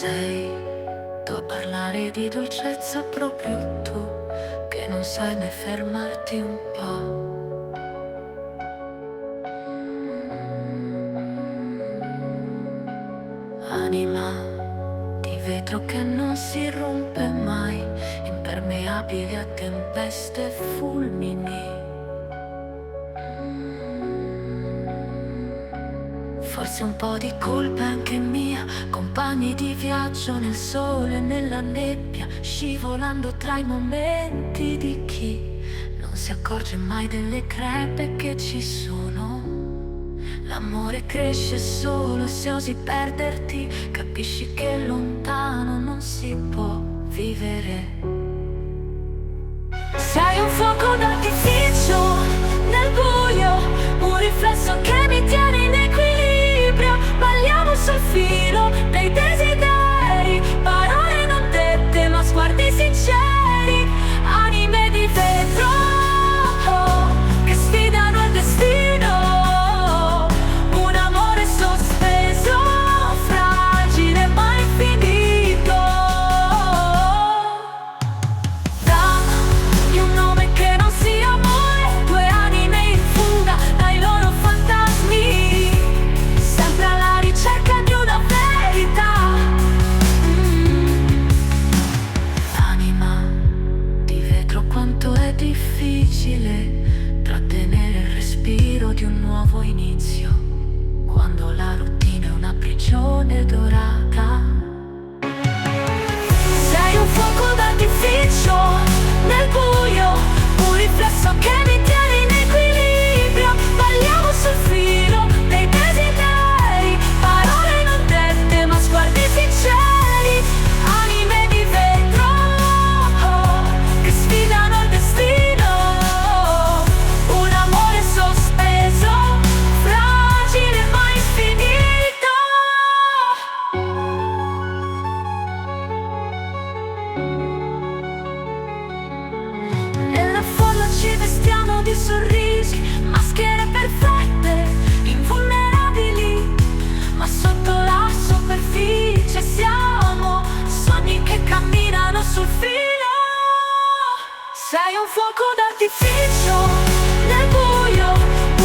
sei tu a parlare di dolcezza proprio tu, che non sai ne fermarti un po'. Anima di vetro che non si rompe mai, impermeabile a tempeste e fulmini. Forse un po' di colpa è anche mia, compagni di viaggio nel sole e nella nebbia, scivolando tra i momenti di chi non si accorge mai delle crepe che ci sono. L'amore cresce solo se osi perderti, capisci che lontano non si può vivere. Sei un fuoco d'artificio nel buio, un riflesso che mi tiene in equilibrio. Balliamo sul filo dei desideri, parole non dette ma sguardi sinceri, anime di vetro che sfidano il destino, un amore sospeso, fragile ma infinito. Dammi un nome che non sia amore, due anime in fuga dai loro fantasmi, sempre alla ricerca di una verità. Anima di vetro, quanto è difficile trattenere il respiro di un nuovo inizio, quando la routine è una prigione dorata. Sei un fuoco d'artificio nel buio, un riflesso che mi tiene in equilibrio. Balliamo sul filo dei desideri, parole non dette ma sguardi sinceri, anime di vetro che sfidano il destino, un amore sospeso, fragile ma infinito. Nella folla ci vestiamo di sorrisi, maschere perfette, invulnerabili, ma sotto la superficie siamo sogni che camminano sul filo. Sei un fuoco d'artificio nel buio,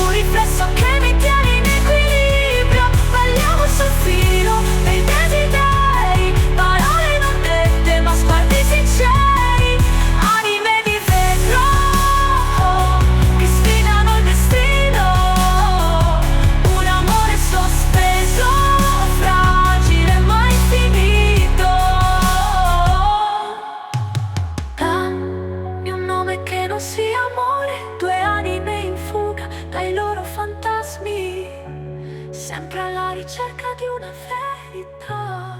un riflesso che mi tiene in equilibrio. Balliamo sul filo dei desideri, parole non dette ma sguardi sinceri, anime di vetro che sfidano il destino, un amore sospeso, fragile ma infinito. Dammi un nome che non sia amore, due anime in fuga dai loro fantasmi, sempre alla ricerca di una verità.